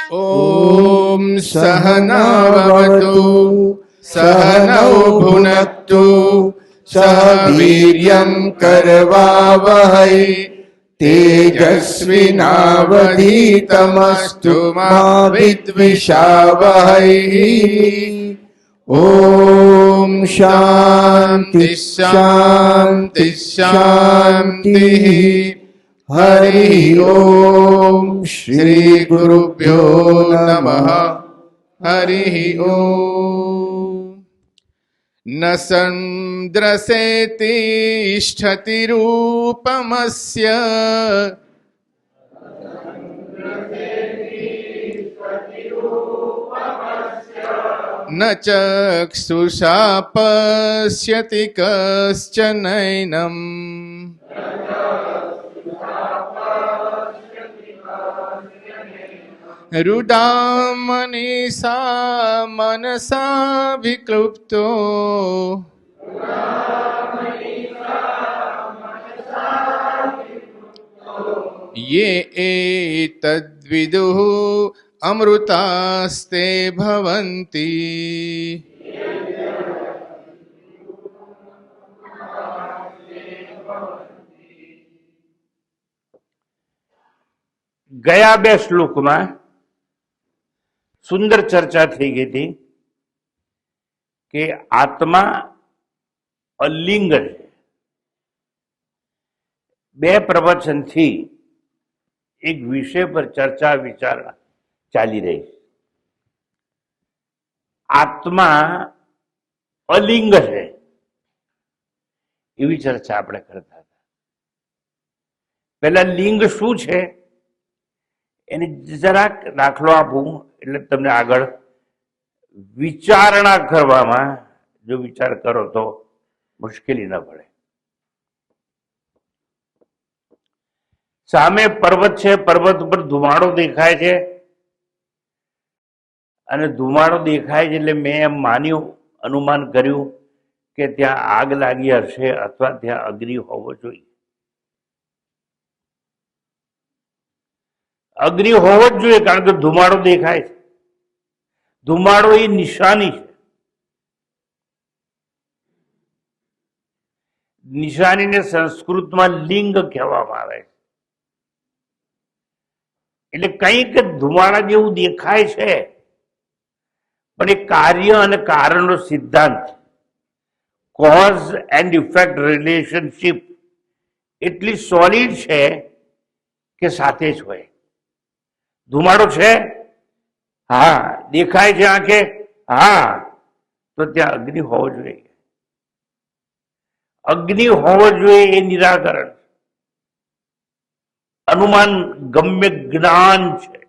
ॐ सहनाववतु सहनौ भुनक्तु सह वीर्यं करवावहै तेजस्विनावधीतमस्तु मा विद्विषावहै। ॐ शान्ति शान्ति शान्तिः। हरि ओम श्री गुरुभ्यो नमः। हरि ओम। न संद्रसे तिष्ठति रूपमस्य न चक्षुषा पश्यति कश्चनैनम् रुदामनीषा मनसा विक्लुप्तो ये एतद्विदुः अमृतास्ते भवन्ति। ગયા બે શ્લોકમાં સુંદર ચર્ચા થઈ ગઈ હતી કે આત્મા અલિંગ છે. બે પ્રવચનથી એક વિષય પર ચર્ચા વિચારણા ચાલી રહી છે. આત્મા અલિંગ છે એવી ચર્ચા આપણે કરતા હતા. પહેલા લિંગ શું છે એની જરાક દાખલો આપું એટલે તમને આગળ વિચારણા કરવામાં જો વિચાર કરો તો મુશ્કેલી ન પડે. સામે પર્વત છે, પર્વત ઉપર ધુમાડો દેખાય છે અને ધુમાડો દેખાય છે એટલે મેં એમ માન્યું, અનુમાન કર્યું કે ત્યાં આગ લાગી હશે અથવા ત્યાં અગ્નિ હોવો જોઈએ. અગ્નિ હોવો જ જોઈએ કારણ કે ધુમાડો દેખાય છે. ધુમાડો એ નિશાની છે. નિશાનીને સંસ્કૃતમાં લિંગ કહેવામાં આવે છે. એટલે કંઈક ધુમાડા જેવું દેખાય છે પણ એ કાર્ય અને કારણનો સિદ્ધાંત, કોઝ એન્ડ ઇફેક્ટ રિલેશનશીપ એટલી સોલિડ છે કે સાથે જ હોય. ધુમાડો છે, હા. દેખાય છે આંખે, હા. તો ત્યાં અગ્નિ હોવો જોઈએ. અગ્નિ હોવો જોઈએ એ નિરાકરણ. અનુમાન ગમ્ય જ્ઞાન છે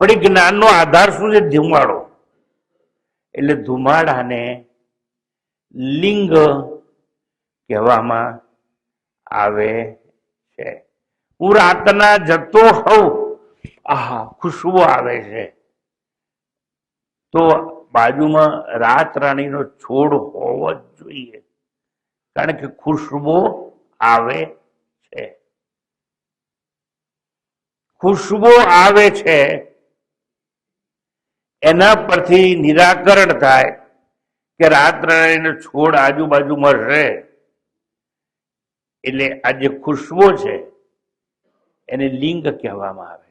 પણ એ જ્ઞાનનો આધાર શું છે? ધુમાડો. એટલે ધુમાડાને લિંગ કહેવામાં આવે છે. હું રાતના જતો હોઉં, આહા ખુશ્બુ આવે છે, તો બાજુમાં રાત રાણીનો છોડ હોવો જ જોઈએ કારણ કે ખુશ્બુ આવે છે. ખુશ્બુ આવે છે એના પરથી નિરાકરણ થાય કે રાત રાણીનો છોડ આજુબાજુમાં રહે એટલે આ જે ખુશ્બુ છે એને લિંગ કહેવામાં આવે.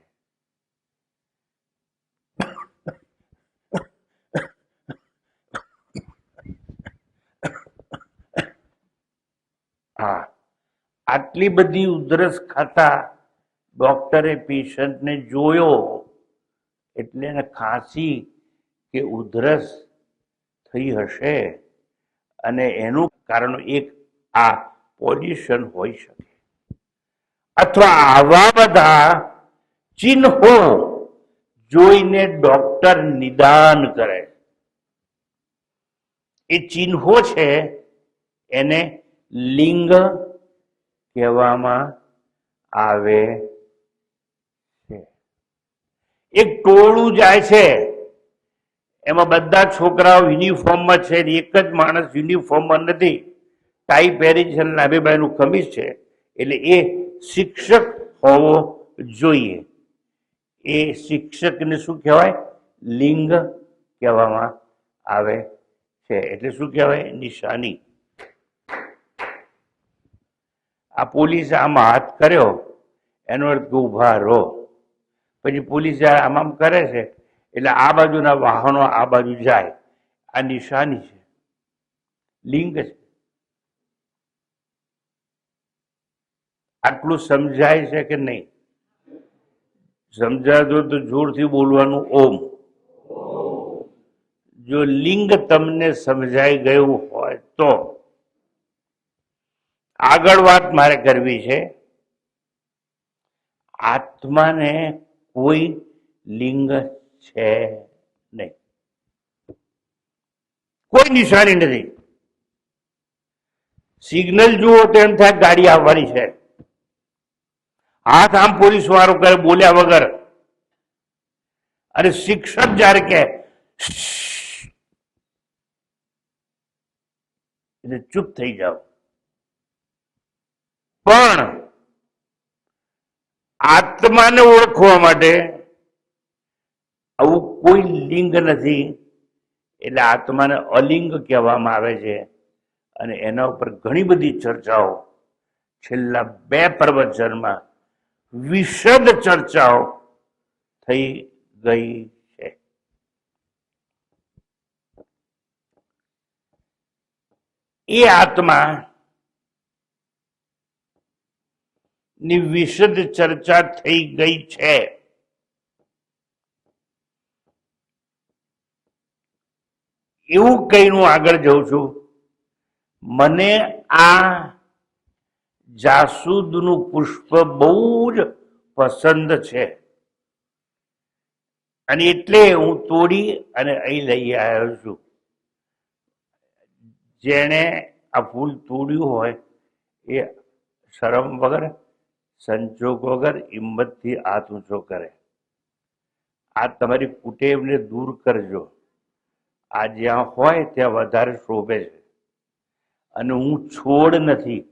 હા, આટલી બધી ઉધરસ ખાતા ડોક્ટરે પેશન્ટને જોયો એટલે એને ખાંસી કે ઉધરસ થઈ હશે અને એનું કારણ એક આ પોલ્યુશન હોઈ શકે અથવા આવા બધા ચિહ્નો જોઈને ડોક્ટર નિદાન કરે. એ ચિહ્નો છે એને લિંગ કહેવામાં આવે છે. એક ટોળું જાય છે, એમાં બધા છોકરાઓ યુનિફોર્મમાં છે, એક જ માણસ યુનિફોર્મમાં નથી, ટાઈ પહેરી છે, નાભીબાઈનું ખમીસ છે, એટલે એ શિક્ષક હોવો જોઈએ. એ શિક્ષકને શું કહેવાય? લિંગ કહેવામાં આવે છે. એટલે શું કહેવાય? નિશાની. આ પોલીસે આમ હાથ કર્યો એનો અર્થ ઉભા રહો. પછી પોલીસ આમ આમ કરે છે એટલે આ બાજુના વાહનો આ બાજુ જાય. આ નિશાની છે, લિંગ છે. આટલું સમજાય છે કે નહીં? સમજાતું તો જોરથી બોલવાનું ઓમ. જો લિંગ તમને સમજાઈ ગયું હોય તો આગળ વાત મારે કરવી છે. આત્માને કોઈ લિંગ છે નહીં, કોઈ નિશાની નથી. સિગ્નલ જુઓ તો એમ થાય ગાડી આવવાની છે. હાથ આમ પોલીસ વાળો કરે બોલ્યા વગર. અને શિક્ષક જયારે કે એટલે ચૂપ થઈ જાઓ. પણ આત્માને ઓળખવા માટે આવું કોઈ લિંગ નથી. એટલે આત્માને અલિંગ કહેવામાં આવે છે. અને એના ઉપર ઘણી બધી ચર્ચાઓ છેલ્લા 2 પ્રવચનમાં વિશદ ચર્ચાઓ થઈ ગઈ છે. એ આત્મા ની વિશદ ચર્ચા થઈ ગઈ છે. એવું કહીને હું આગળ જઉં છું. મને આ જાસૂદનું પુષ્પ બહુ જ પસંદ છે અને એટલે હું તોડી અને અહીં લઈ આવ્યો છું. જેણે આ ફૂલ તોડ્યું હોય એ શરમ વગર, સંજોગ વગર, હિંમતથી હાથ ઊંચો કરે. આ તમારી કુટેવને દૂર કરજો. આ જ્યાં હોય ત્યાં વધારે શોભે છે. અને હું છોડ નથી,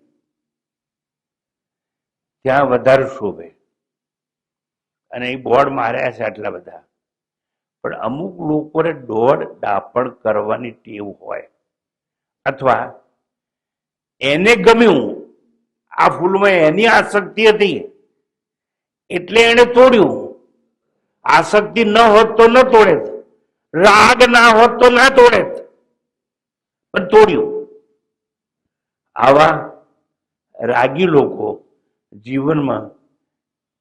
ત્યાં વધારે શોભે. અને એ બોર્ડ માર્યા છે આટલા બધા. પણ અમુક લોકોને દોડ ડાપણ કરવાની ટેવ હોય, અથવા એને ગમ્યું આ ફૂલમાં, એની આસક્તિ હતી એટલે એને તોડ્યું. આસક્તિ ન હોત તો ન તોડે, રાગ ના હોત તો ના તોડે, પણ તોડ્યું. આવા રાગી લોકો જીવનમાં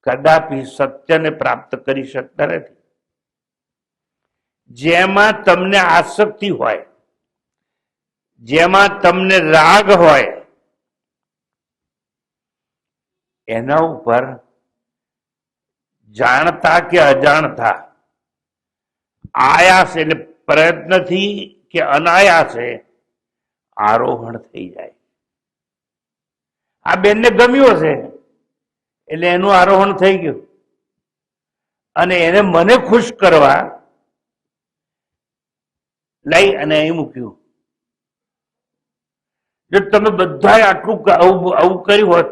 કદાપી સત્યને પ્રાપ્ત કરી શકતા નથી. જેમાં તમને આસક્તિ હોય, જેમાં તમને રાગ હોય, એના ઉપર જાણતા કે અજાણતા, આયાસ એટલે પ્રયત્નથી કે અનાયાસે આરોહણ થઈ જાય. આ બેનને ગમ્યું હશે એટલે એનું આરોહણ થઈ ગયું. અને એને મને ખુશ કરવા લઈ અને અહીં મૂક્યું. જો તમે બધાએ આટલું આવું કર્યું હોત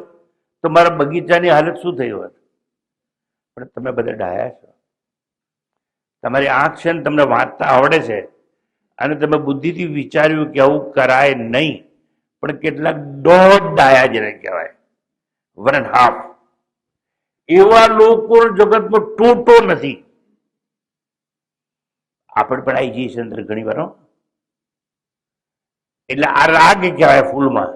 તો મારા બગીચાની હાલત શું થઈ હોત? પણ તમે બધા ડાયા છો. તમારી આંખ છે ને તમને વાંચતા આવડે છે અને તમે બુદ્ધિથી વિચાર્યું કે આવું કરાય નહીં. પણ કેટલાક દોઢ ડાયા જેને કહેવાય, 1.5, એવા લોકો જગતમાં ટોટો નથી. આપણે પણ આવી જઈએ છીએ અંદર ઘણી વાર. એટલે આ રાગ કહેવાય ફૂલમાં.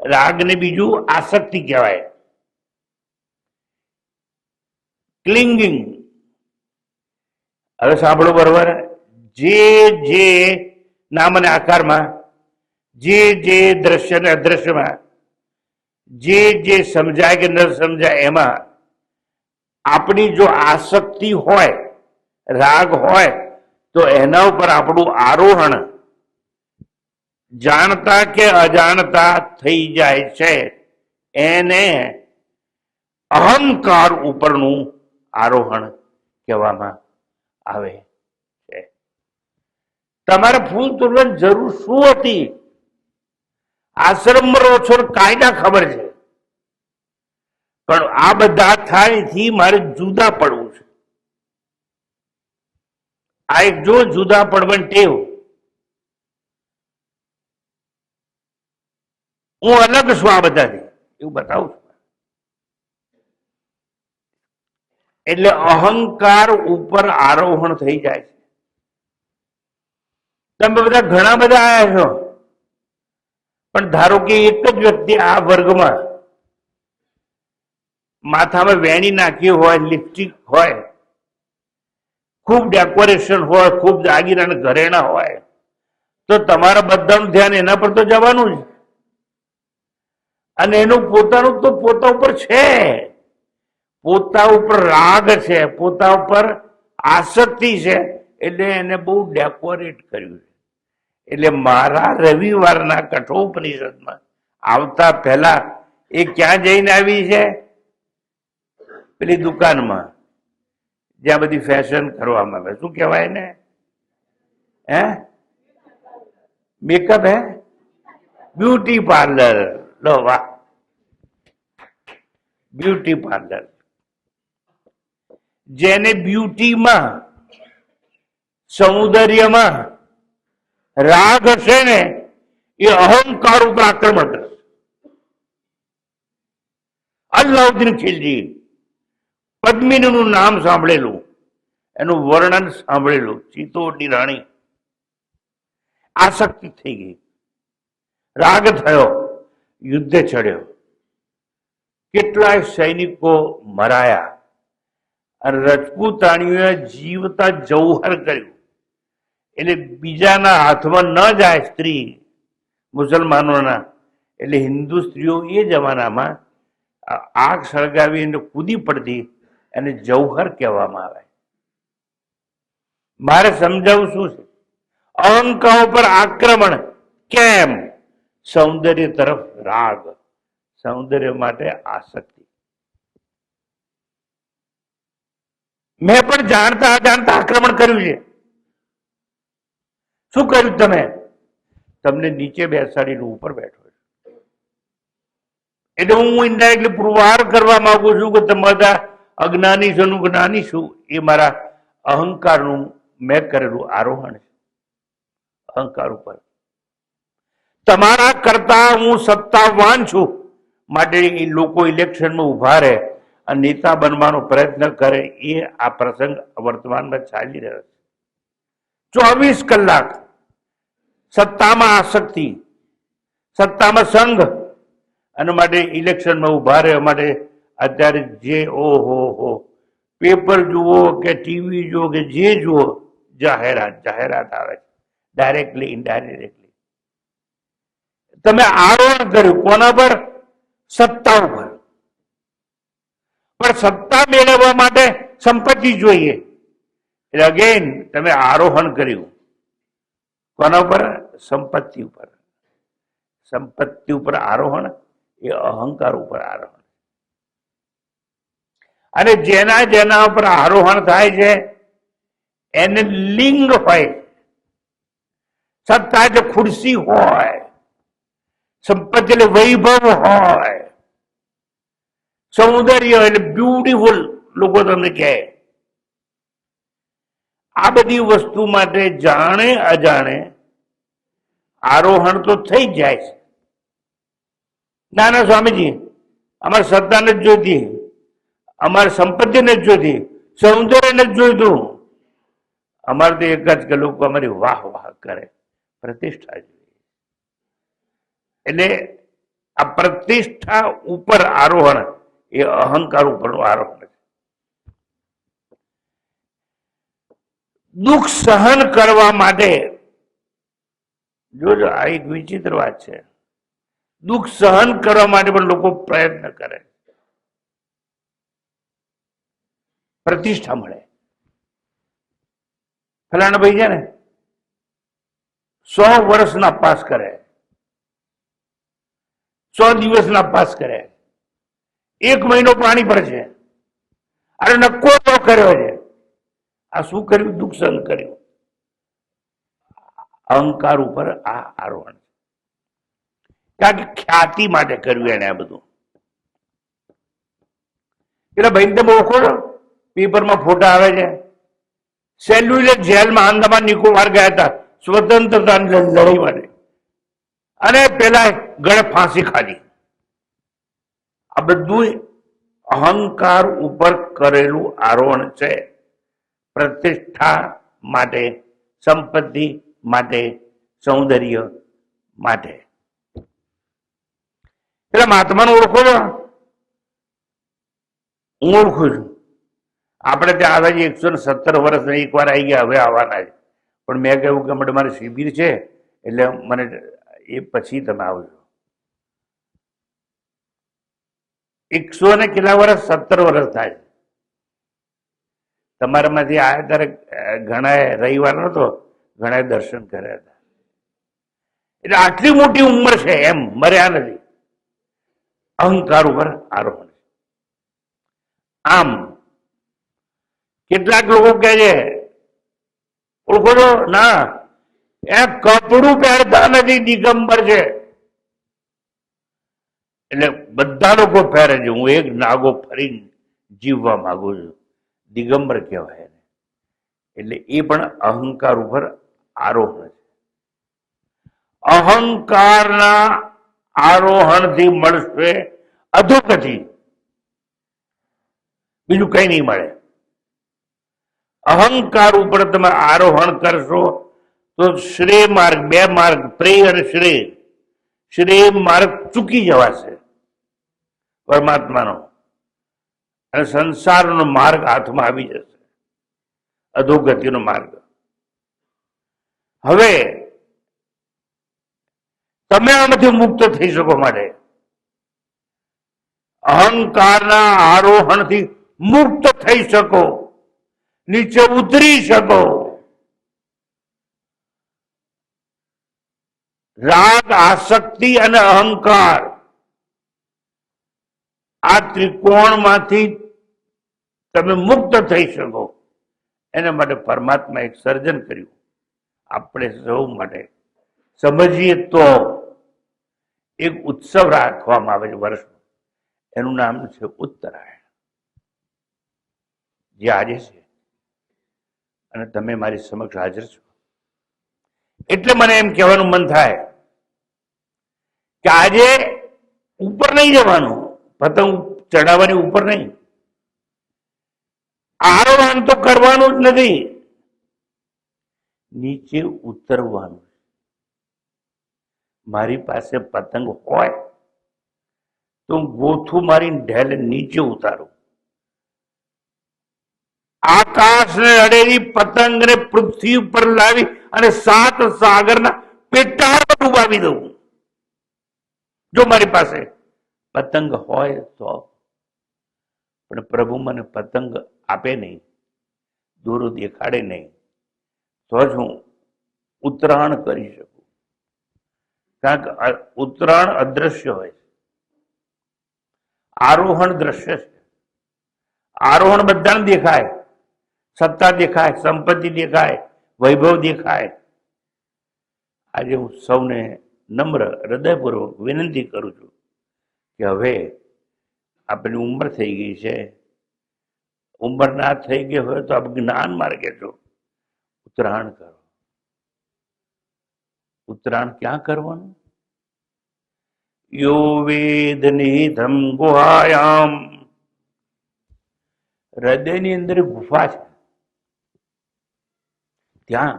રાગ ને બીજું આસક્તિ કહેવાય, ક્લિંગિંગ. હવે સાંભળો બરોબર. જે નામ અને આકારમાં, જે દ્રશ્ય ને અદ્રશ્યમાં, જે સમજાય કે ન સમજાય એમાં આપણી જો આસક્તિ હોય, રાગ હોય, તો એના ઉપર આપણું આરોહણ જાણતા કે અજાણતા થઈ જાય છે. એને અહંકાર ઉપરનું આરોહણ કહેવામાં આવે છે. તમારે ફૂલ તોડવાની જરૂર શું હતી? આશ્રમમાં રહો છો, કાયદા ખબર છે. પણ આ બધા થાયથી મારે જુદા પડવું છે. આ એક જો જુદા પડવાની ટેવ, હું અલગ છું આ બધાથી એવું બતાવું છું. એટલે અહંકાર ઉપર આરોહણ થઈ જાય છે. તમે બધા ઘણા બધા આયા છો, પણ ધારો કે એક જ વ્યક્તિ આ વર્ગમાં માથામાં વેણી નાખી હોય, લિપસ્ટિક હોય, ખૂબ ડેકોરેશન હોય, ખૂબ દાગીના ઘરેણા હોય, તો તમારા બધાનું ધ્યાન એના પર તો જવાનું જ. અને એનું પોતાનું તો પોતા ઉપર છે, પોતા ઉપર રાગ છે, પોતા ઉપર આસક્તિ છે, એટલે એને બહુ ડેકોરેટ કર્યું છે. એટલે મારા રવિવારના કઠોપનિષદમાં આવતા પહેલા એ ક્યાં જઈને આવી છે? પેલી દુકાનમાં જ્યાં બધી ફેશન કરવામાં આવે, શું કહેવાય ને? હે, મેકઅપ? હે, બ્યુટી પાર્લર. લો વાહ, બ્યુટી પાર્લર. જેને બ્યુટીમાં, સૌંદર્યમાં રાગ હશે ને, એ અહંકાર ઉપર આક્રમણ કરશે. અલાઉદ્દીન ખિલજી, પદ્મિનીનું નામ સાંભળેલું, એનું વર્ણન સાંભળેલું, ચિત્તોડની રાણી, આસક્તિ થઈ ગઈ, રાગ થયો, યુદ્ધે ચડ્યો, કેટલાય સૈનિકો મરાયા, અને રજપૂતાણીઓએ જીવતા જૌહર કર્યું. એટલે બીજાના હાથમાં ન જાય સ્ત્રી મુસલમાનોના, એટલે હિન્દુ સ્ત્રીઓ એ જમાનામાં આગ સળગાવીને કૂદી પડતી, અને જૌહર કહેવામાં આવે. મારે સમજાવું શું છે? અહંકાર પર આક્રમણ કેમ? સૌંદર્ય તરફ રાગ, સૌંદર્ય માટે આસક્તિ. મેં પણ જાણતા અજાણતા આક્રમણ કર્યું છે. શું કર્યું તમે? તમને નીચે બેસાડીને ઉપર બેઠો. એટલે હું ઇનડાયરેક્ટલી પુરવાર કરવા માંગુ છું કે તમે બધા અજ્ઞાની છું, જ્ઞાની છું. એ મારા અહંકારનું મેં કરેલું આરોહણ છે. અહંકાર ઉપર તમારા કરતા હું સત્તાવાન છું, માટે એ લોકો ઇલેક્શનમાં ઉભા રહે અને નેતા બનવાનો પ્રયત્ન કરે. એ આ પ્રસંગ વર્તમાનમાં ચાલી રહ્યો છે. 24 કલાક સત્તામાં આસક્તિ, સત્તામાં સંઘ, અને માટે ઇલેક્શનમાં ઉભા રહેવા માટે અત્યારે જે ઓહો પેપર જુઓ કે ટીવી જુઓ કે જે જુઓ, જાહેરાત આવે છે, ડાયરેક્ટલી ઇનડાયરેક્ટલી. તમે આરોહણ કર્યું કોના પર? સત્તા ઉપર. પણ સત્તા મેળવવા માટે સંપત્તિ જોઈએ. એટલે અગેન તમે આરોહણ કર્યું કોના ઉપર? સંપત્તિ ઉપર. સંપત્તિ ઉપર આરોહણ એ અહંકાર ઉપર આરોહણ. અને જેના જેના ઉપર આરોહણ થાય છે એને લિંગ હોય. સત્તા એટલે ખુરશી હોય, સંપત્તિ એટલે વૈભવ હોય, સૌંદર્ય એટલે બ્યુટીફુલ લોકો તમને કહે. આ બધી વસ્તુ માટે જાણે અજાણે આરોહણ તો થઈ જ જાય છે. ના ના સ્વામીજી, અમારે સત્તા નથી જોઈતી, અમારે સંપત્તિ નથી જોઈતી, સૌંદર્ય નથી જોઈતું. અમારે તો એક જ કે લોકો અમારી વાહ વાહ કરે, પ્રતિષ્ઠા જોઈએ. એટલે આ પ્રતિષ્ઠા ઉપર આરોહણ એ અહંકાર ઉપરનું આરોહણ છે. દુઃખ સહન કરવા માટે, જોજો આ એક વિચિત્ર વાત છે, દુઃખ સહન કરવા માટે પણ લોકો પ્રયત્ન કરે, પ્રતિષ્ઠા મળે. ફલાણા ભાઈ છે ને 100 વર્ષના પાસ કરે, 100 દિવસના પાસ કરે, 1 મહિનો પાણી પર છે, અરે નક્કો તો કર્યો છે. આ શું કર્યું? દુઃખ સહન કર્યું. અહંકાર ઉપર આ આરોહણ. કારણ કે ખ્યાતિ માટે કર્યું એને આ બધું. એટલે ભાઈ તમે ઓળખો છો? પેપરમાં ફોટા આવે છે. સેલ્યુલર જેલમાં આંદામાન નિકોબાર ગયા હતા સ્વતંત્રતાની લડાઈ માટે, અને પેલા ગળે ફાંસી ખાધી. આ બધું અહંકાર ઉપર કરેલું આરોહણ છે. પ્રતિષ્ઠા માટે, સંપત્તિ માટે, સૌંદર્ય માટે. એટલે મહાત્માને ઓળખો છો? હું ઓળખું છું. આપણે ત્યાં આવે છે 117 વર્ષ એક વાર આવી ગયા, હવે આવવાના છે. પણ મેં કહ્યું કે હમણાં મારે શિબિર છે, એટલે મને એ પછી તમે આવજો. 100 ને કેટલા વર્ષ? 17 વર્ષ થાય. તમારામાંથી આવ્યા ત્યારે ઘણા રવિવાર નતો, ઘણા દર્શન કર્યા હતા. એટલે આટલી મોટી ઉંમર છે એમ મર્યા નથી. અહંકાર ઉપર આરોહણ. આમ કેટલાક લોકો કહે છે, ઓળખો છો? ના, એ કપડું પહેરતા નથી, દિગંબર છે. એટલે બધા લોકો પહેરે છે. હું એક નાગો ફરીને જીવવા માંગુ છું, દિગંબર કહેવાય. એટલે એ પણ અહંકાર ઉપર આરોહણ છે. અહંકારના આરોહણથી મળશે અધોગતિ, બીજું કઈ નહીં મળે. અહંકાર ઉપર તમે આરોહણ કરશો તો શ્રેય માર્ગ, બે માર્ગ, પ્રેય અને શ્રેય. શ્રેય માર્ગ ચૂકી જવાશે પરમાત્માનો, અને સંસારનો માર્ગ હાથમાં આવી જશે, અધોગતિનો માર્ગ. હવે તમે આમાંથી મુક્ત થઈ શકો માટે અહંકારના આરોહણથી મુક્ત થઈ શકો, નીચે ઉતરી શકો. રાગ, આસક્તિ અને અહંકાર, આ ત્રિકોણમાંથી તમે મુક્ત થઈ શકો. એના માટે પરમાત્મા એક સર્જન કર્યું આપણે સૌ માટે. સમજીએ તો એક ઉત્સવ રાખવામાં આવે છે વર્ષમાં, એનું નામ છે ઉત્તરાયણ, જે આજે છે. અને તમે મારી સમક્ષ હાજર છો, એટલે મને એમ કહેવાનું મન થાય કે આજે ઉપર નહીં જવાનું, પતંગ ચડાવવાની ઉપર નહીં, આરોહણ તો કરવાનું જ નથી, નીચે ઉતરવાનું. મારી પાસે પતંગ હોય તો ગોથું મારી ઢેલ નીચે ઉતારું. આકાશને અડેલી પતંગને પૃથ્વી ઉપર લાવી અને 7 સાગરના પેટાળમાં ડૂબાવી દઉં, જો મારી પાસે પતંગ હોય તો. પણ પ્રભુ મને પતંગ આપે નહીં, દોરો દેખાડે નહીં, તો જ હું ઉત્તરાયણ કરી શકું. કારણ કે ઉત્તરાયણ અદ્રશ્ય હોય છે, આરોહણ દ્રશ્ય છે. આરોહણ બધાને દેખાય, સત્તા દેખાય, સંપત્તિ દેખાય, વૈભવ દેખાય. આજે હું સૌને નમ્ર હૃદયપૂર્વક વિનંતી કરું છું કે હવે આપણી ઉંમર થઈ ગઈ છે. ઉંમર ના થઈ ગઈ હોય તો આપ જ્ઞાન માર્ગે છો, ઉત્તરાયણ કરો. ઉત્તરાયણ ક્યાં કરવાનું? યો વેદ નિહિતમ ગુહાયામ, હૃદયની અંદર ગુફા છે, ત્યાં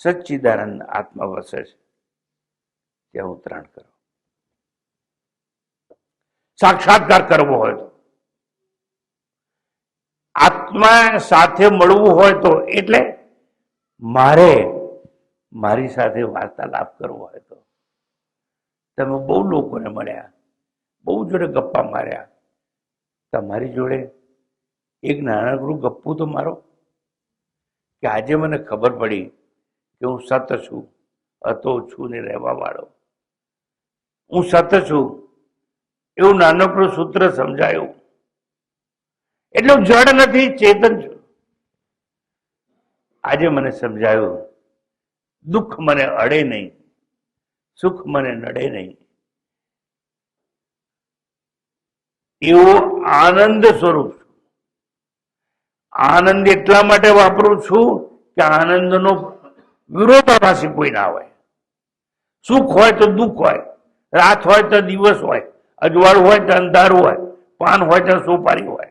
સચ્ચિદાનંદ આત્મા વસે છે, ત્યાં ઉત્તરાયણ કરો. સાક્ષાત્કાર કરવો હોય તો, આત્મા સાથે મળવું હોય તો, એટલે મારી સાથે વાર્તાલાપ કરવો હોય તો, તમે બહુ લોકોને મળ્યા, બહુ જોડે ગપ્પા માર્યા, તમારી જોડે એક નાનકડું ગપ્પું તો મારો, કે આજે મને ખબર પડી કે હું સત છું, હતો છું ને રહેવા વાળો. હું સત છું એવું નાનકડું સૂત્ર સમજાયું. એટલે હું જડ નથી, ચેતન છું. આજે મને સમજાયું, દુઃખ મને અડે નહીં, સુખ મને નડે નહીં. એવો આનંદ સ્વરૂપ છું. આનંદ એટલા માટે વાપરું છું કે આનંદનો વિરોધાભાસી કોઈ ના હોય. સુખ હોય તો દુઃખ હોય, રાત હોય તો દિવસ હોય, અજવાળું હોય તો અંધારું હોય, પાન હોય તો સોપારી હોય.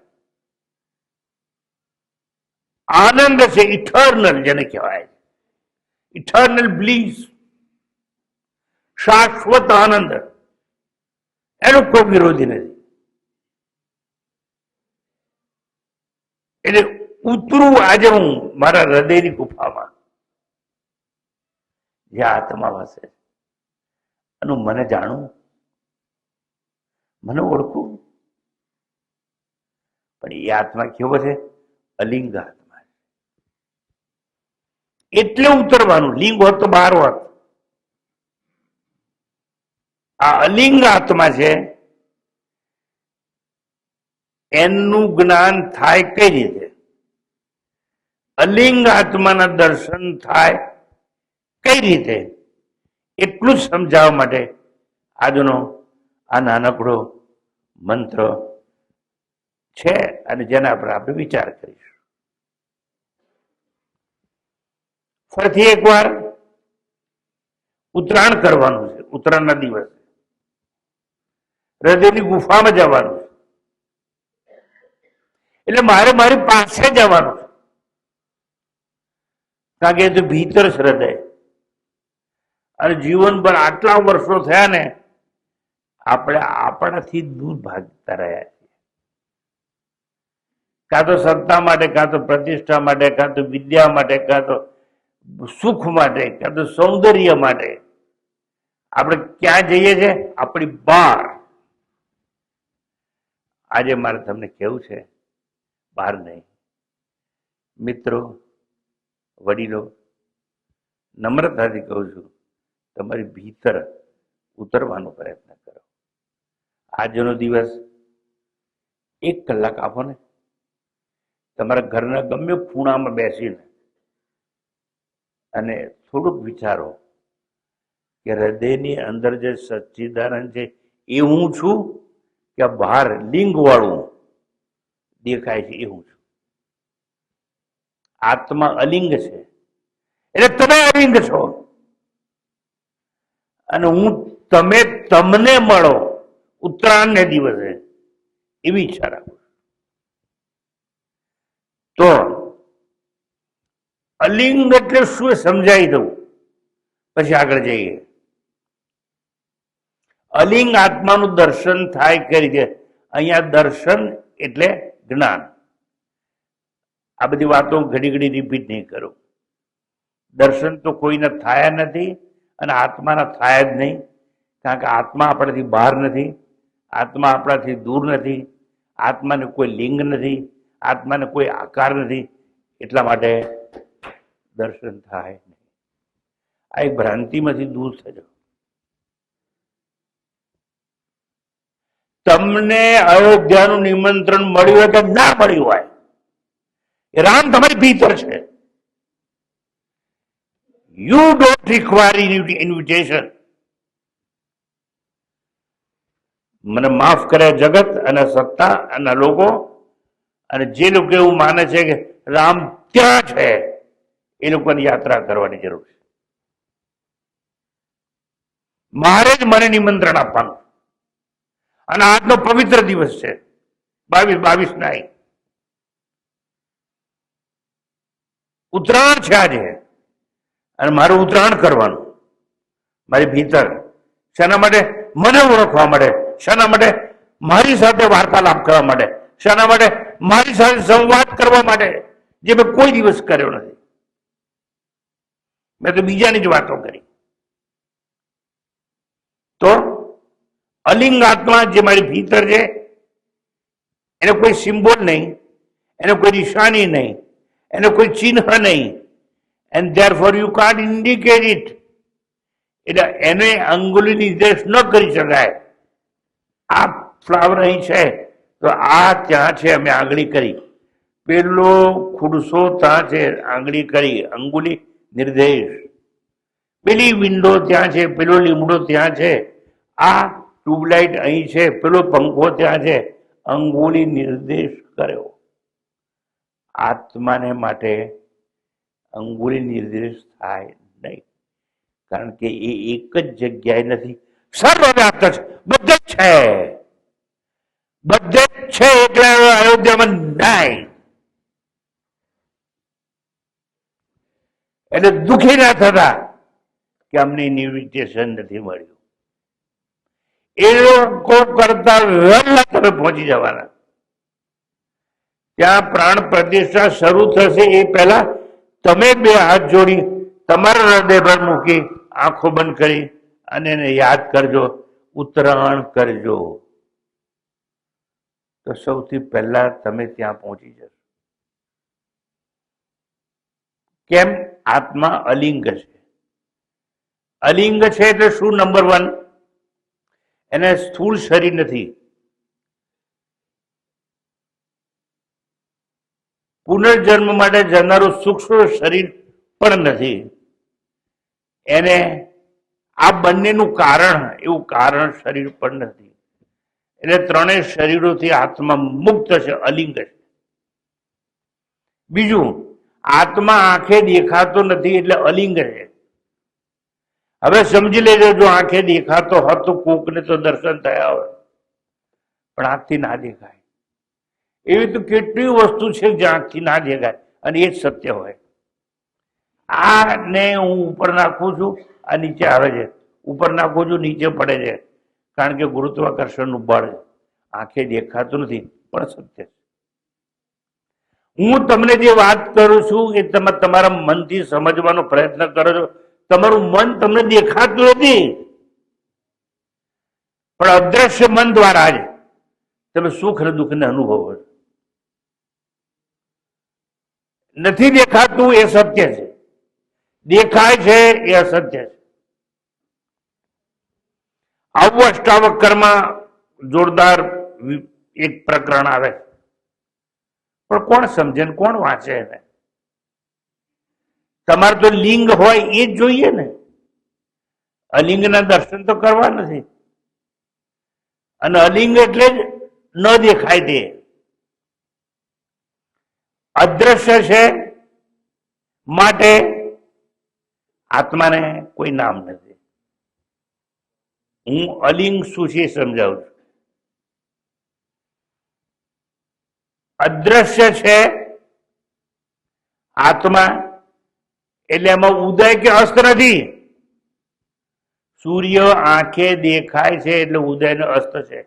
આનંદ છે ઇટર્નલ, જેને કહેવાય ઇટર્નલ બ્લીસ, શાશ્વત આનંદ, એનો કોઈ વિરોધી નથી. એટલે ઉતરું આજે હું મારા હૃદયની ગુફામાં, જે આત્મા વસે છે, અને મને જાણું, મને ઓળખું. પણ એ આત્મા કેવો છે? અલિંગ આત્મા. એટલે ઉતરવાનું. લિંગ હોત તો બહાર હોત. આ અલિંગ આત્મા છે, એનું જ્ઞાન થાય કઈ રીતે? અલિંગ આત્માના દર્શન થાય કઈ રીતે? એટલું જ સમજાવવા માટે આજનો આ નાનકડો મંત્ર છે, અને જેના પર આપણે વિચાર કરીશું. ફરીથી એકવાર ઉત્તરાયણ કરવાનું છે. ઉત્તરાયણના દિવસે હૃદયની ગુફામાં જવાનું છે. એટલે મારે મારી પાસે જવાનું છે, કારણ કે એ તો ભીતર છે હૃદય. અને જીવનભર આટલા વર્ષો થયા ને, આપણે આપણાથી દૂર ભાગતા રહ્યા છીએ. કાં તો સત્તા માટે, કાં તો પ્રતિષ્ઠા માટે, કાં તો વિદ્યા માટે, કાં તો સુખ માટે, કાં તો સૌંદર્ય માટે. આપણે ક્યાં જઈએ છીએ? આપણી બહાર. આજે મારે તમને કેવું છે, બહાર નહીં. મિત્રો, વડીલો, નમ્રતાથી કહું છું, તમારી ભીતર ઉતરવાનો પ્રયત્ન કરો. આજનો દિવસ 1 કલાક આપો ને, તમારા ઘરના ગમે ખૂણામાં બેસીને અને થોડુંક વિચારો કે હૃદયની અંદર જે સચ્ચિદાનંદ છે એ હું છું, કે બહાર લિંગ વાળું દેખાય છે એ હું છું? આત્મા અલિંગ છે, એટલે તમે અલિંગ છો. અને હું તમને મળો ઉત્તરાયણને દિવસે, એવી ઈચ્છા રાખું. તો અલિંગ એટલે શું સમજાવી દઉં, પછી આગળ જઈએ. અલિંગ આત્માનું દર્શન થાય કઈ રીતે? અહીંયા દર્શન એટલે જ્ઞાન. આ બધી વાતો ઘડી ઘડી રિપીટ નહીં કરું. દર્શન તો કોઈને થયા નથી, અને આત્માના થાય જ નહીં, કારણ કે આત્મા આપણાથી બહાર નથી, આત્મા આપણાથી દૂર નથી, આત્માને કોઈ લિંગ નથી, આત્માને કોઈ આકાર નથી. એટલા માટે દર્શન થાય નહીં. આ એક ભ્રાંતિમાંથી દૂર થજો. તમને અયોધ્યાનું નિમંત્રણ મળ્યું હોય કે ના મળ્યું હોય, એ રામ તમારી ભીતર છે. You don't require invitation. મને માફ કરે જગત અને સત્તા અને લોકો, અને જે લોકો એવું માને છે કે રામ ત્યાં છે, એ લોકોની યાત્રા કરવાની જરૂર છે. મારે જ મને નિમંત્રણ આપવાનું. અને આજનો પવિત્ર દિવસ છે, 22 ઉત્તરાયણ છે આજે, અને મારું ઉત્તરાયણ કરવાનું મારી ભીતર. શાના માટે? મને ઓળખવા માટે. શાના માટે? મારી સાથે વાર્તાલાપ કરવા માટે. શાના માટે? મારી સાથે સંવાદ કરવા માટે, જે મેં કોઈ દિવસ કર્યો નથી. મેં તો બીજાની જ વાતો કરી. તો અલિંગ આત્મા જે મારી ભીતર છે, એને કોઈ સિમ્બોલ નહીં, એને કોઈ નિશાની નહીં, એને કોઈ ચિહ્ન નહીં, and therefore you can't indicate it. એટલે એને અંગુલી નિર્દેશ ન કરી શકાય. આ ફ્લાવર અહીં છે તો આ ત્યાં છે, અમે આંગળી કરી. પેલો ખુરશો ત્યાં છે, આંગળી કરી, અંગુલી નિર્દેશ. પેલી વિન્ડો ત્યાં છે, પેલો લીમડો ત્યાં છે, આ ટ્યુબલાઇટ અહીં છે, પેલો પંખો ત્યાં છે, અંગુલી નિર્દેશ કર્યો. આત્માને માટે અંગુલી નિર્દેશ થાય નહીં, કારણ કે એ એક જ જગ્યાએ નથી, સર્વવ્યાપ્ત છે, બધે જ છે, બધે જ છે. એટલે અયોધ્યામાં નહીં. એટલે દુઃખી ના થતા કે અમને ઇન્વિટેશન નથી મળ્યું. એ લોકો કરતા વહેલા તમે પહોંચી જવાના. ત્યાં પ્રાણ પ્રતિષ્ઠા શરૂ થશે એ પહેલા તમે બે હાથ જોડી તમારા હૃદય પર મૂકી આંખો બંધ કરી અને એને યાદ કરજો, ઉત્તરાયણ કરજો, તો સૌથી પહેલા તમે ત્યાં પહોંચી જશો. કેમ? આત્મા અલિંગ છે. અલિંગ છે એટલે શું? નંબર 1, એને સ્થૂળ શરીર નથી. પુનર્જન્મ માટે જનારું સૂક્ષ્મ શરીર પણ નથી. એને આ બંનેનું કારણ એવું કારણ શરીર પણ નથી. એટલે ત્રણેય શરીરોથી આત્મા મુક્ત છે, અલિંગ છે. બીજું, આત્મા આંખે દેખાતો નથી એટલે અલિંગ છે. હવે સમજી લેજો, જો આંખે દેખાતો હોત તો કોકને તો દર્શન થયા હોય, પણ આંખથી ના દેખાય. એવી તો કેટલી વસ્તુ છે જે આંખથી ના દેખાય અને એ જ સત્ય હોય. આ ને હું ઉપર નાખું છું, આ નીચે આવે છે, ઉપર નાખું છું, નીચે પડે છે, કારણ કે ગુરુત્વાકર્ષણનું બળ આંખે દેખાતું નથી પણ સત્ય છે. હું તમને જે વાત કરું છું એ તમે તમારા મનથી સમજવાનો પ્રયત્ન કરો છો. તમારું મન તમને દેખાતું નથી, પણ અદ્રશ્ય મન દ્વારા જ તમે સુખ અને દુઃખને અનુભવો છો. નથી દેખાતું એ સત્ય છે, દેખાય છે એ અસત્ય છે. આવું અષ્ટાવક્રમાં જોરદાર એક પ્રકરણ આવે, પણ કોણ સમજે ને કોણ વાંચે એને? તમારે તો લિંગ હોય એ જ જોઈએ ને. અલિંગના દર્શન તો કરવા નથી, અને અલિંગ એટલે જ ન દેખાય તે અદ્રશ્ય છે, માટે આત્માને કોઈ નામ નથી. હું અલિંગ શું છે સમજાવું છું. અદ્રશ્ય છે આત્મા, એટલે એમાં ઉદય કે અસ્ત નથી. સૂર્ય આંખે દેખાય છે એટલે ઉદય ને અસ્ત છે.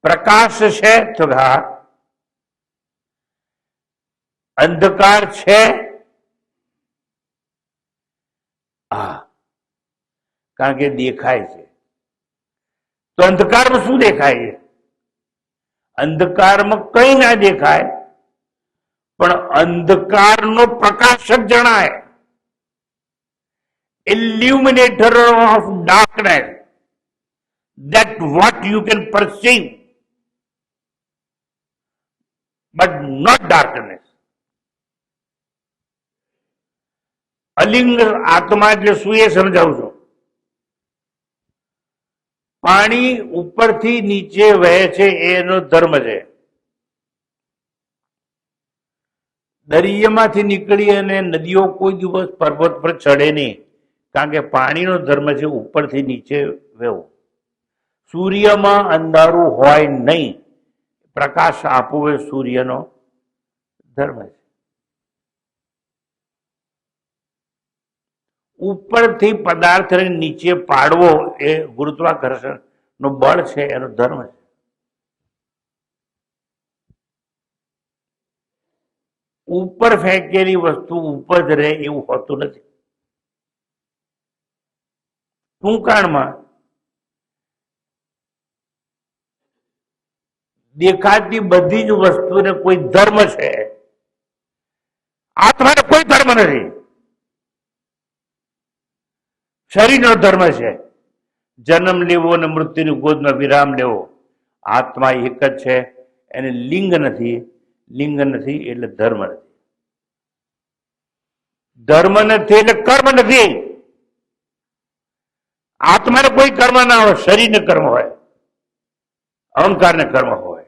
પ્રકાશ છે તો હા, અંધકાર છે હા, કારણ કે દેખાય છે. તો અંધકારમાં શું દેખાય છે? અંધકારમાં કઈ ના દેખાય, પણ અંધકારનો પ્રકાશક જણાય. illuminator of darkness, that what you can perceive but not darkness. અલિંગ આત્મા એટલે શું એ સમજાવું છું. પાણી ઉપરથી નીચે વહે છે એનો ધર્મ છે. દરિયામાંથી નીકળી અને નદીઓ કોઈ દિવસ પર્વત પર ચડે નહીં, કારણ કે પાણીનો ધર્મ છે ઉપરથી નીચે વહેવું. સૂર્યમાં અંધારું હોય નહીં, પ્રકાશ આપવો એ સૂર્યનો ધર્મ છે. ઉપરથી પદાર્થને નીચે પાડવો એ ગુરુત્વાકર્ષણ નો બળ છે, એનો ધર્મ છે. ઉપર ફેંકેલી વસ્તુ ઉપર જ રહે એવું હોતું નથી. ટૂંકાણમાં દેખાતી બધી જ વસ્તુને કોઈ ધર્મ છે, આત્માને કોઈ ધર્મ નથી. શરીરનો ધર્મ છે જન્મ લેવો અને મૃત્યુની ગોદમાં વિરામ લેવો. આત્મા એક જ છે, એને લિંગ નથી. લિંગ નથી એટલે ધર્મ નથી. ધર્મ નથી એટલે કર્મ નથી. આત્માને કોઈ કર્મ ના હોય, શરીરને કર્મ હોય. અહંકાર ને કર્મ હોય.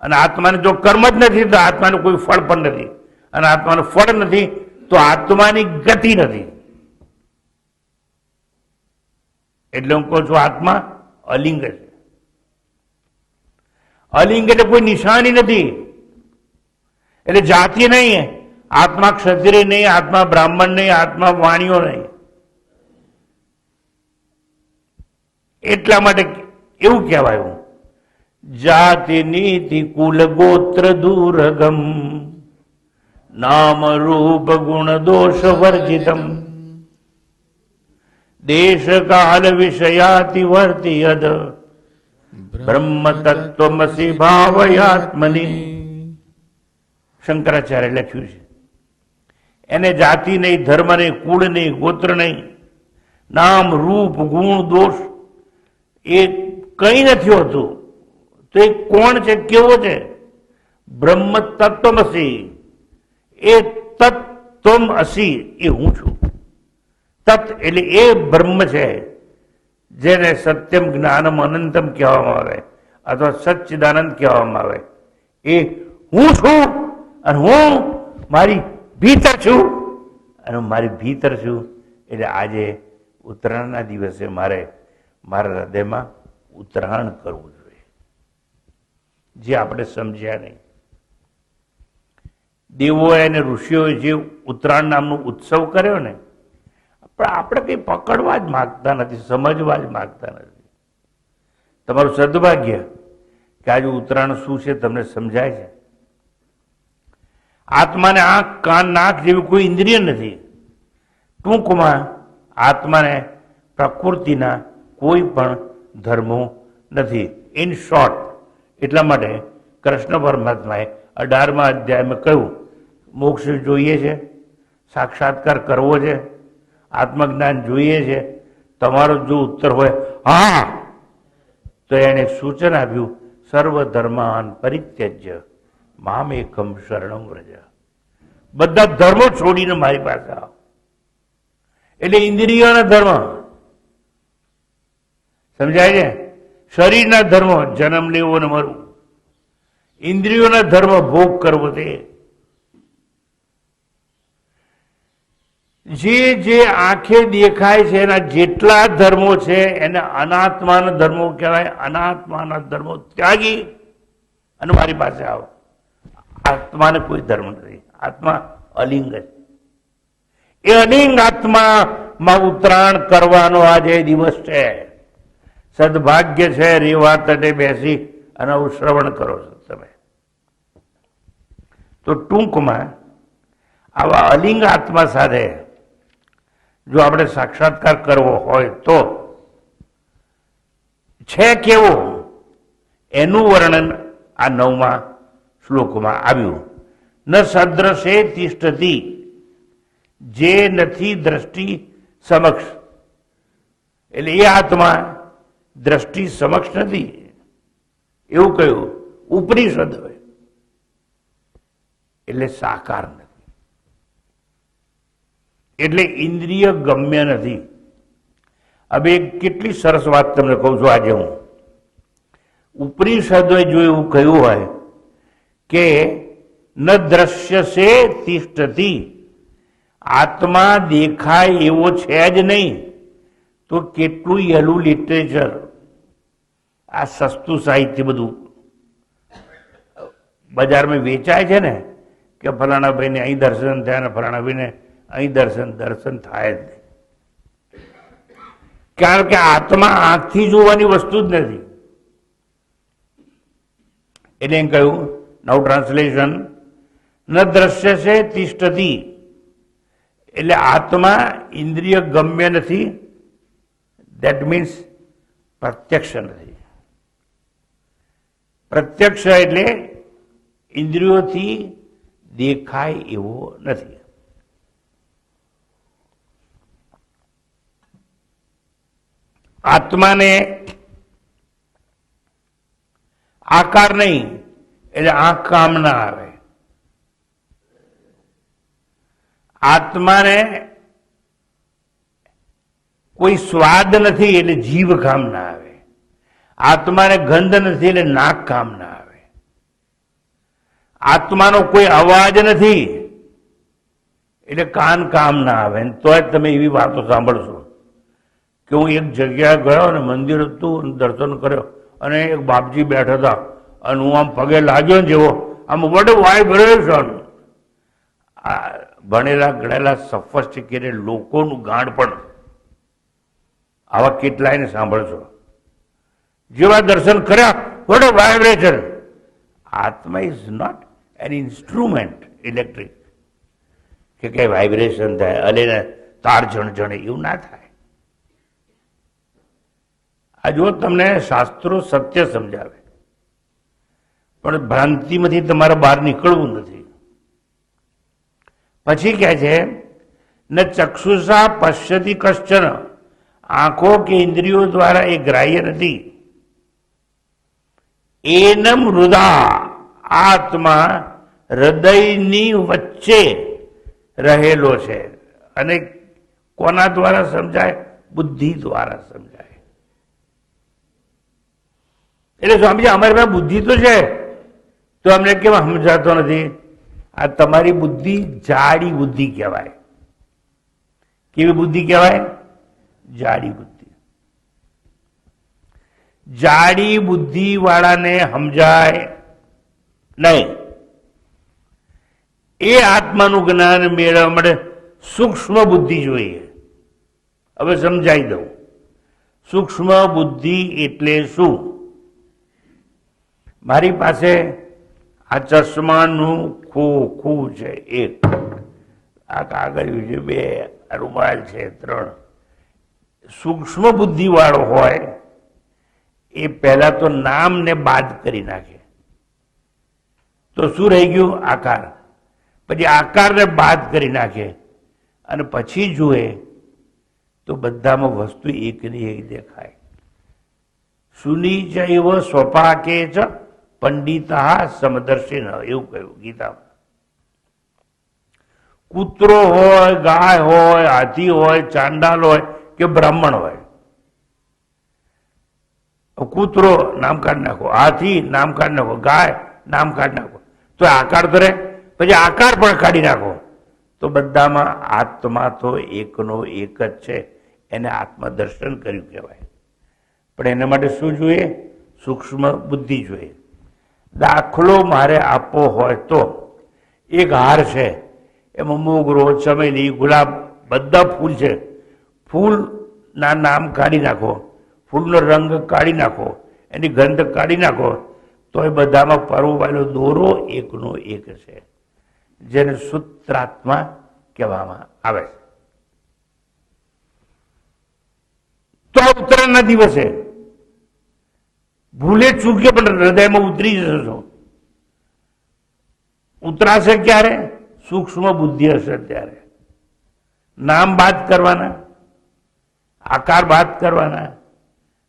અને આત્માને જો કર્મ જ નથી તો આત્માનું કોઈ ફળ પણ નથી, અને આત્માનું ફળ નથી તો આત્માની ગતિ નથી. એટલે હું કહું છું આત્મા અલિંગ છે. અલિંગ એટલે કોઈ નિશાની નથી, એટલે જાતિ નહીં. આત્મા ક્ષત્રિય નહીં, આત્મા બ્રાહ્મણ નહીં, આત્મા વાણીઓ નહીં. એટલા માટે એવું કહેવાયું, જાતિ નીતિ કુલ ગોત્ર દુર્ગમ નામ રૂપ ગુણ દોષ વર્જિતમ દેશ કાલ વિષયાતિ વર્તિયદ બ્રહ્મ તત્વમસી ભાવયાત્મની. શંકરાચાર્ય લખ્યું છે. એને જાતિ નહીં, ધર્મ નહીં, કુળ નહીં, ગોત્ર નહીં, નામ રૂપ ગુણ દોષ એ કઈ નથી હોતું. તો એ કોણ છે, કેવો છે? બ્રહ્મ તત્વમસી. એ તત્વમ અસી એ હું છું. તત્ એટલે એ બ્રહ્મ છે જેને સત્યમ જ્ઞાનમ અનંતમ કહેવામાં આવે અથવા સચ્ચિદાનંદ કહેવામાં આવે. એ હું છું, અને હું મારી ભીતર છું, અને મારી ભીતર છું. એટલે આજે ઉત્તરાયણના દિવસે મારે મારા હૃદયમાં ઉત્તરાયણ કરવું જોઈએ, જે આપણે સમજ્યા નહીં. દેવોએ અને ઋષિઓએ જે ઉત્તરાયણ નામનો ઉત્સવ કર્યો ને, પણ આપણે કંઈ પકડવા જ માગતા નથી, સમજવા જ માગતા નથી. તમારું સદભાગ્ય કે આજે ઉત્તરાયણ શું છે તમને સમજાય છે. આત્માને આંખ કાન નાક જેવી કોઈ ઇન્દ્રિય નથી. ટૂંકમાં આત્માને પ્રકૃતિના કોઈ પણ ધર્મો નથી. ઇન શોર્ટ, એટલા માટે કૃષ્ણ પરમાત્માએ 18મા અધ્યાયમાં કહ્યું, મોક્ષ જોઈએ છે, સાક્ષાત્કાર કરવો છે, આત્મજ્ઞાન જોઈએ છે. તમારો જો ઉત્તર હોય હા, તો એને સૂચન આપ્યું, સર્વ ધર્માન પરિત્યજ્ય મામ એકમ શરણમ વ્રજ. બધા ધર્મો છોડીને મારી પાસે આવો. એટલે ઇન્દ્રિયોના ધર્મ સમજાય છે. શરીરના ધર્મ જન્મ લેવો ને મરવું, ઇન્દ્રિયોના ધર્મ ભોગ કરવો. તે જે આંખે દેખાય છે એના જેટલા ધર્મો છે એને અનાત્માના ધર્મો કહેવાય. અનાત્માના ધર્મો ત્યાગી અને મારી પાસે આવો. આત્માને કોઈ ધર્મ નથી. આત્મા અલિંગ છે. એ અલિંગ આત્મામાં ઉત્તરાયણ કરવાનો આજે દિવસ છે. સદભાગ્ય છે રેવા તટે બેસી અને શ્રવણ કરો છો તમે. તો ટૂંકમાં આવા અલિંગ આત્મા સાથે જો આપણે સાક્ષાત્કાર કરવો હોય તો છે કેવો, એનું વર્ણન આ 9મા શ્લોકમાં આવ્યું. ન સદ્રશે તિષ્ઠતી, જે નથી દ્રષ્ટિ સમક્ષ. એટલે એ આત્મા દ્રષ્ટિ સમક્ષ નથી એવું કહ્યું. ઉપનિષદ હોય એટલે સાકાર નથી, એટલે ઇન્દ્રિય ગમ્ય નથી. હવે કેટલી સરસ વાત તમને કહું છું આજે હું. ઉપનિષદોએ જો એવું કહ્યું હોય કે ન દ્રશ્યસે તિષ્ઠતી, આત્મા દેખાય એવો છે જ નહીં, તો કેટલું યલું લિટરેચર, આ સસ્તું સાહિત્ય બધું બજારમાં વેચાય છે ને, કે ફલાણા ભાઈને અહીં દર્શન થયા ને ફલાણા ભાઈને અહીં દર્શન થાય જ નહીં. કારણ કે આત્મા આંખથી જોવાની વસ્તુ જ નથી. એટલે એમ કહ્યું, નવ ટ્રાન્સલેશન, ન દ્રશ્ય છે તિષ્ઠતી, એટલે આત્મા ઇન્દ્રિય ગમ્ય નથી. દેટ મીન્સ પ્રત્યક્ષ નથી. પ્રત્યક્ષ એટલે ઇન્દ્રિયોથી દેખાય એવો નથી. આત્માને આકાર નહીં એટલે આંખ કામ ના આવે. આત્માને કોઈ સ્વાદ નથી એટલે જીભ કામ ના આવે. આત્માને ગંધ નથી એટલે નાક કામ ના આવે. આત્માનો કોઈ અવાજ નથી એટલે કાન કામ ના આવે. તોય તમે એવી વાતો સાંભળશો કે હું એક જગ્યાએ ગયો અને મંદિર હતું, દર્શન કર્યો અને એક બાપજી બેઠા હતા અને હું આમ પગે લાગ્યો ને જેવો આમ વોટ વાઇબ્રેશન. આ ભણેલા ગણેલા સફસ્ટિકેટેડ લોકોનું ગાંડ પણ આવા કેટલાયને સાંભળશો. જેવા દર્શન કર્યા વોટ વાઇબ્રેશન. આત્મા is not an instrument electric કે કઈ વાઇબ્રેશન થાય અલે તાર જણજણે એવું ના થાય. આ જો તમને શાસ્ત્રો સત્ય સમજાવે પણ ભ્રાંતિમાંથી તમારે બહાર નીકળવું નથી. પછી કહે છે ન ચક્ષુષા પશ્યતિ કશ્ચન, આંખો કે ઇન્દ્રિયો દ્વારા એ ગ્રાહ્ય નથી. એનમ હૃદા, આત્મા હૃદયની વચ્ચે રહેલો છે. અને કોના દ્વારા સમજાય? બુદ્ધિ દ્વારા સમજાય. એટલે સ્વામીજી અમારી પાસે બુદ્ધિ તો છે તો અમને કેમ સમજાતો નથી? આ તમારી બુદ્ધિ જાડી બુદ્ધિ કહેવાય. કેવી બુદ્ધિ કહેવાય? જાડી બુદ્ધિ. જાડી બુદ્ધિ વાળાને સમજાય નહીં. એ આત્માનું જ્ઞાન મેળવવા માટે સૂક્ષ્મ બુદ્ધિ જોઈએ. હવે સમજાઈ દઉં. સૂક્ષ્મ બુદ્ધિ એટલે શું? મારી પાસે આ ચશ્માનું ખોખું છે, એક આ કાગળિયું છે, બે રૂમાલ છે, 3. સૂક્ષ્મ બુદ્ધિ વાળો હોય એ પહેલા તો નામને બાદ કરી નાખે તો શું રહી ગયું? આકાર. પછી આકારને બાદ કરી નાખે અને પછી જુએ તો બધામાં વસ્તુ એકની એક દેખાય. સુની ચૈવ સ્વપાકે ચ પંડિતા સમદર્શિન, એવું કહ્યું ગીતામાં. કૂતરો હોય, ગાય હોય, હાથી હોય, ચાંડાલ હોય કે બ્રાહ્મણ હોય. કૂતરો નામ કાઢી નાખો, હાથી નામ કાઢી નાખો, ગાય નામ કાઢી નાખો તો આકાર તો રહે. પછી આકાર પણ કાઢી નાખો તો બધામાં આત્મા તો એકનો એક જ છે. એને આત્મદર્શન કર્યું કહેવાય. પણ એના માટે શું જોઈએ? સૂક્ષ્મ બુદ્ધિ જોઈએ. દાખલો મારે આપવો હોય તો એક હાર છે, એમાં મોગરો, ચમેલી, ગુલાબ બધા ફૂલ છે. ફૂલના નામ કાઢી નાખો, ફૂલનો રંગ કાઢી નાખો, એની ગંધ કાઢી નાખો તો એ બધામાં પરોવાયેલો દોરો એકનો એક છે, જેને સૂત્રાત્મા કહેવામાં આવે છે. તો ઉત્તરાયણના દિવસે ભૂલે ચૂકે પણ હૃદયમાં ઉતરી જશો. ઉતરાશે ક્યારે? સૂક્ષ્મ બુદ્ધિ હશે ત્યારે. નામ બાદ કરવાના, આકાર બાદ કરવાના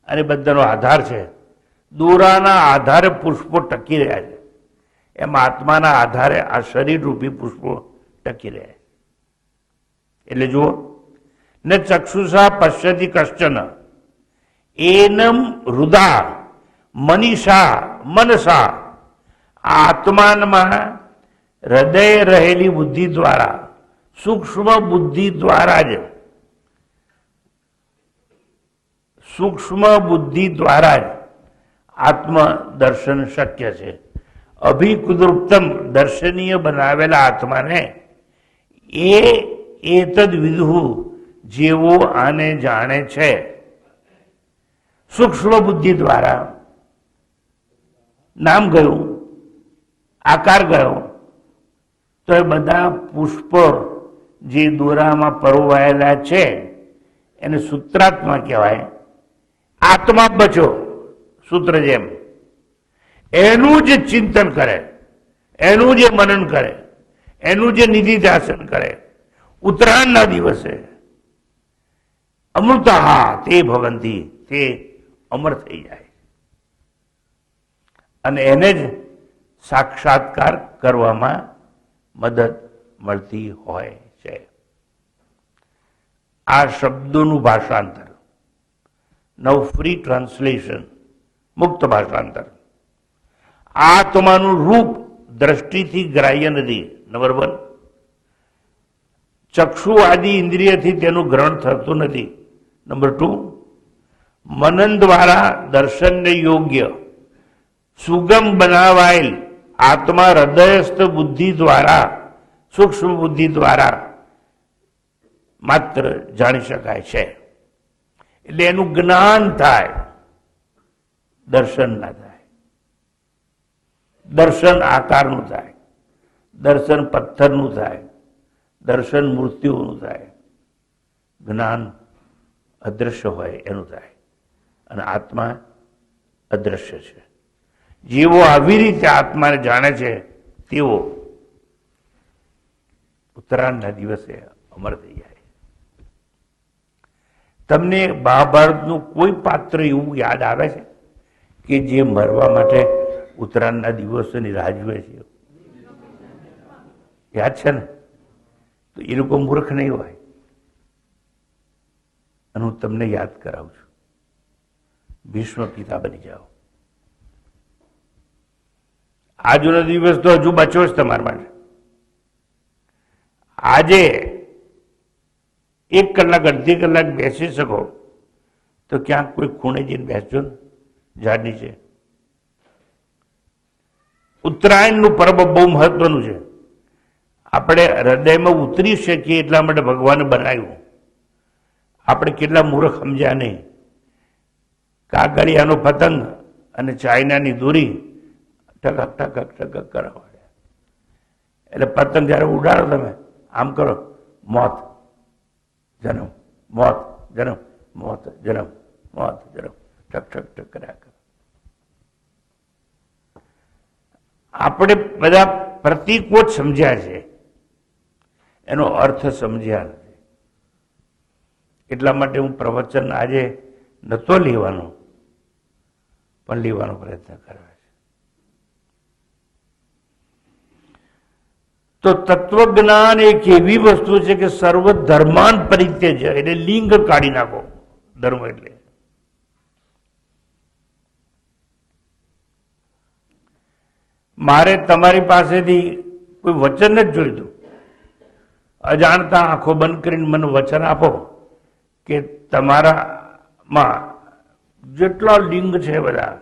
અને બધાનો આધાર છે. દોરાના આધારે પુષ્પો ટકી રહ્યા છે, એમ આત્માના આધારે આ શરીર રૂપી પુષ્પો ટકી રહ્યા છે. એટલે જુઓ, ન ચક્ષુષા પશ્યતિ કશ્ચન એનમ હૃદા મનીષા મનસા, આત્માનમાં હૃદય રહેલી બુદ્ધિ દ્વારા, સૂક્ષ્મ બુદ્ધિ દ્વારા જ, સૂક્ષ્મ બુદ્ધિ દ્વારા જ આત્મ દર્શન શક્ય છે. અભિકુદૃપ્તમ, દર્શનીય બનાવેલા આત્માને એતદ વિદુઃ, જેવો આને જાણે છે. સૂક્ષ્મ બુદ્ધિ દ્વારા નામ ગયું, આકાર ગયો તો એ બધા પુષ્પો જે દોરામાં પરોવાયેલા છે એને સૂત્રાત્મા કહેવાય. આત્મા બચ્યો, સૂત્ર જેમ એનું જે ચિંતન કરે, એનું જે મનન કરે, એનું જે નિધિધ્યાસન કરે, ઉત્તરાયણના દિવસે અમૃતા તે ભવંતી, તે અમર થઈ જાય અને એને જ સાક્ષાત્કાર કરવામાં મદદ મળતી હોય છે. આ શબ્દોનું ભાષાંતર, નવ ફ્રી ટ્રાન્સલેશન મુક્ત ભાષાંતર. આત્માનું રૂપ દ્રષ્ટિથી ગ્રાહ્ય નથી, નંબર 1. ચક્ષુ આદિ ઇન્દ્રિયથી તેનું ગ્રહણ થતું નથી, નંબર 2. મનન દ્વારા દર્શનને યોગ્ય સુગમ બનાવાયેલ આત્મા હૃદયસ્થ બુદ્ધિ દ્વારા, સૂક્ષ્મ બુદ્ધિ દ્વારા માત્ર જાણી શકાય છે. એટલે એનું જ્ઞાન થાય, દર્શન ના થાય. દર્શન આકારનું થાય, દર્શન પથ્થરનું થાય, દર્શન મૂર્તિઓનું થાય. જ્ઞાન અદ્રશ્ય હોય એનું થાય, અને આત્મા અદ્રશ્ય છે. જેવો આવી રીતે આત્માને જાણે છે તેવો ઉત્તરાયણના દિવસે અમર થઈ જાય. તમને મહાભારતનું કોઈ પાત્ર એવું યાદ આવે છે કે જે મરવા માટે ઉત્તરાયણના દિવસોની રાહ જુએ છે? યાદ છે ને? તો એ લોકો મૂર્ખ નહીં હોય. અને હું તમને યાદ કરાવું છું, ભીષ્મ પિતા બની જાઓ. આજનો દિવસ તો હજુ બચ્યો જ તમારા માટે. આજે 1 કલાક, અડધી કલાક બેસી શકો તો ક્યાંક કોઈ ખૂણે જઈને બેસજો ને, ઝાડ નીચે. ઉત્તરાયણનું પર્વ બહુ મહત્વનું છે. આપણે હૃદયમાં ઉતરી શકીએ એટલા માટે ભગવાને બનાવ્યું. આપણે કેટલા મૂર્ખ સમજ્યા નહીં. કાગળિયાનો પતંગ અને ચાઇનાની દોરી ટકક ટકક ટકક કરાવડે. એટલે પતંગ જયારે ઉડાડો તમે આમ કરો, મોત જન્મ, મોત જન્મ, મોત જન્મ, મોત જન્મ, ટક ટક ટક કર્યા કરો. આપણે બધા પ્રતીકો જ સમજ્યા છે, એનો અર્થ સમજ્યા નથી. એટલા માટે હું પ્રવચન આજે નહોતો લેવાનો, પણ લેવાનો પ્રયત્ન કર્યો છે. તો તત્વજ્ઞાન એક એવી વસ્તુ છે કે સર્વ ધર્માન પરિત્યજ, એટલે લિંગ કાઢી નાખો. ધર્મ એટલે મારે તમારી પાસેથી કોઈ વચન જ જોઈતું. અજાણતા આંખો બંધ કરીને મને વચન આપો કે તમારામાં જેટલા લિંગ છે બધા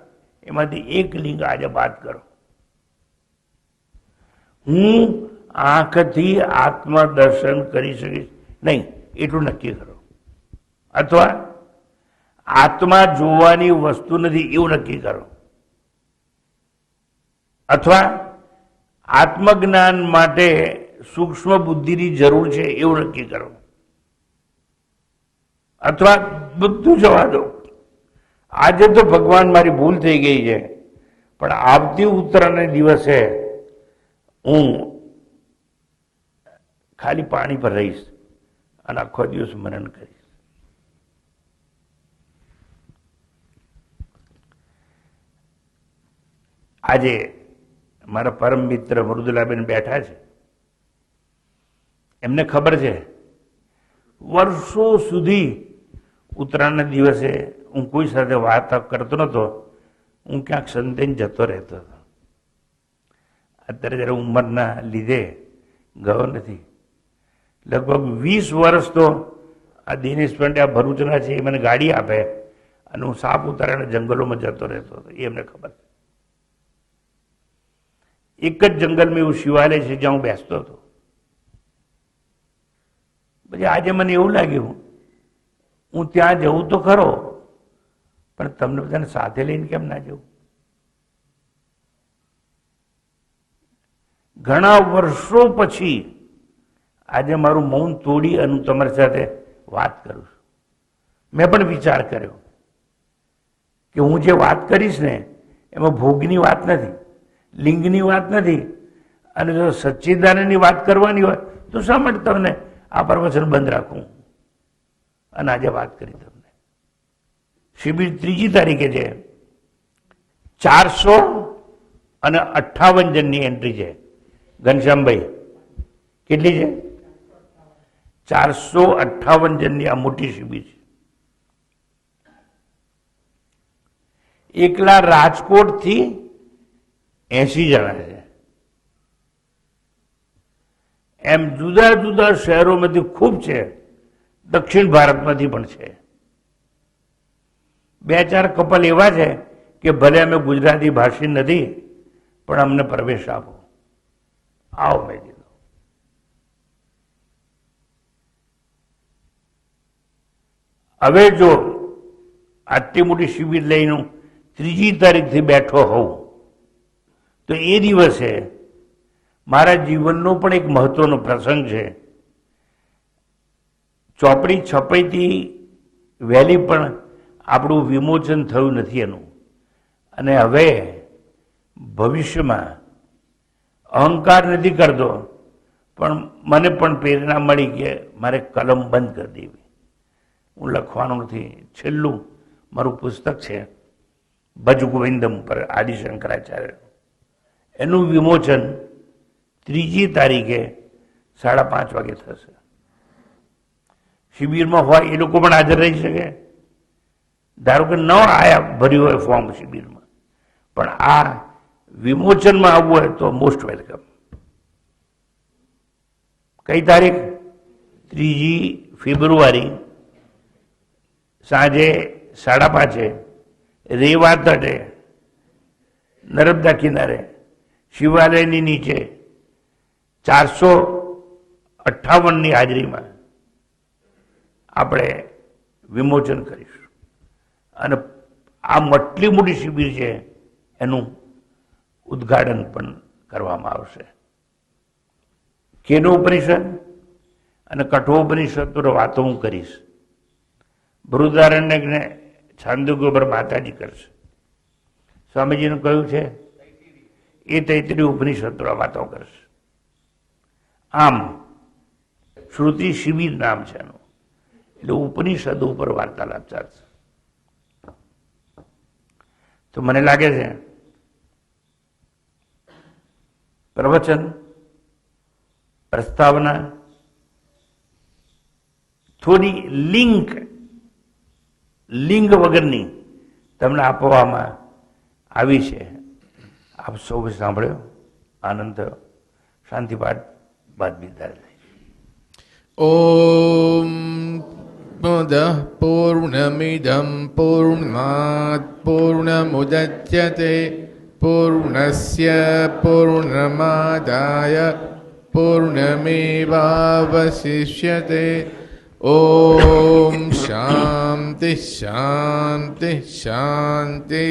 એમાંથી એક લિંગ આજે બાદ કરો. હું આંખથી આત્મા દર્શન કરી શકીશ નહીં એટલું નક્કી કરો, અથવા આત્મા જોવાની વસ્તુ નથી એવું નક્કી કરો, અથવા આત્મજ્ઞાન માટે સૂક્ષ્મ બુદ્ધિની જરૂર છે એવું નક્કી કરો, અથવા બધું જવા દો. આજે તો ભગવાન મારી ભૂલ થઈ ગઈ છે, પણ આવતી ઉત્તરાયણના દિવસે હું ખાલી પાણી પર રહીશ અને આખો દિવસ મનન કરીશ. આજે મારા પરમ મિત્ર મૃદુલાબેન બેઠા છે. એમને ખબર છે વર્ષો સુધી ઉત્તરાયણના દિવસે હું કોઈ સાથે વાત કરતો નહોતો, હું ક્યાંક સંદેન જતો રહેતો હતો. અત્યારે જયારે ઉંમરના લીધે ગયો નથી. લગભગ 20 વર્ષ તો આ દિનેશ પંડ્યા ભરૂચના છે, એ મને ગાડી આપે અને હું સાપુતારાના જંગલોમાં જતો રહેતો હતો. એ એમને ખબર છે. એક જ જંગલમાં એવું શિવાલય છે જ્યાં હું બેસતો હતો. પછી આજે મને એવું લાગ્યું હું ત્યાં જવું તો ખરો, પણ તમને બધાને સાથે લઈને કેમ ના જવું? ઘણા વર્ષો પછી આજે મારું મૌન તોડી અને તમારી સાથે વાત કરું છું. મેં પણ વિચાર કર્યો કે હું જે વાત કરીશ ને એમાં ભોગની વાત નથી, લિંગની વાત નથી, અને જો સચ્ચિદાનંદની વાત કરવાની હોય તો શા માટે તમને આ પ્રવચન બંધ રાખું અને આજે વાત કરી તમને. શિબિર 3જી તારીખે છે. 458 જણની એન્ટ્રી છે. ઘનશ્યામભાઈ કેટલી છે? 458 જણની આ મોટી શિબિર છે. એકલા રાજકોટથી 80 જણા છે. એમ જુદા જુદા શહેરોમાંથી ખૂબ છે, દક્ષિણ ભારતમાંથી પણ છે. 2-4 કપલ એવા છે કે ભલે અમે ગુજરાતી ભાષી નથી પણ અમને પ્રવેશ આપો, આવો મેં કીધું. હવે જો આટલી મોટી શિબિર લઈને 3જી તારીખથી બેઠો હોઉં તો એ દિવસે મારા જીવનનો પણ એક મહત્વનો પ્રસંગ છે. ચોપડી છપાઈથી વહેલી પણ આપણું વિમોચન થયું નથી એનું, અને હવે ભવિષ્યમાં અહંકાર નથી કરતો, પણ મને પણ પ્રેરણા મળી કે મારે કલમ બંધ કરી દેવી, હું લખવાનું નથી. છેલ્લું મારું પુસ્તક છે ભજ ગોવિંદમ પર આદિશંકરાચાર્ય, એનું વિમોચન 3જી તારીખે 5:30 વાગે થશે. શિબિરમાં હોય એ લોકો પણ હાજર રહી શકે. ધારો કે ન આયા ભર્યું હોય ફોર્મ શિબિરમાં, પણ આ વિમોચનમાં આવવું હોય તો મોસ્ટ વેલકમ. કઈ તારીખ? 3જી ફેબ્રુઆરી સાંજે 5:30 રેવા તટે નર્મદા કિનારે શિવાલયની નીચે 458ની હાજરીમાં આપણે વિમોચન કરીશું. અને આ મટલી મોટી શિબિર છે એનું ઉદ્ઘાટન પણ કરવામાં આવશે. કેનો ઉપનિષદ અને કઠોપનિષદ વાતો હું કરીશ. બૃહદારણ્યકને છાંદોગ્ય પર માતાજી કરશે. સ્વામીજીનું કહ્યું છે એ તૈત્રીય ઉપનિષદ વાતો કરશે. આમ શ્રુતિ શિબિર નામ છે એનું, એટલે ઉપનિષદો ઉપર વાર્તાલાપ ચાલશે. તો મને લાગે છે પ્રવચન, પ્રસ્તાવના થોડી લિંગ વગરની તમને આપવામાં આવી છે. આપ સૌએ સાંભળ્યો, આનંદ થયો, શાંતિપાઠ બાદ વિદાય લઈશ. ઓમ પૂર્ણમદઃ પૂર્ણમિદં પૂર્ણાત પૂર્ણમુદચ્યતે પૂર્ણસ્ય પૂર્ણમાદાય પૂર્ણમેવાવશિષ્યતે. ઓમ શાંતિ શાંતિ શાંતિ.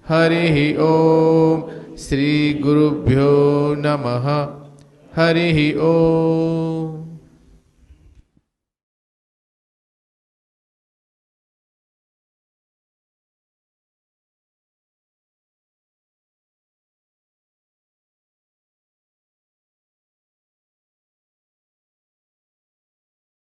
હરિ ઓમ. શ્રી ગુરુભ્યો નમઃ. હરિ ઓમ.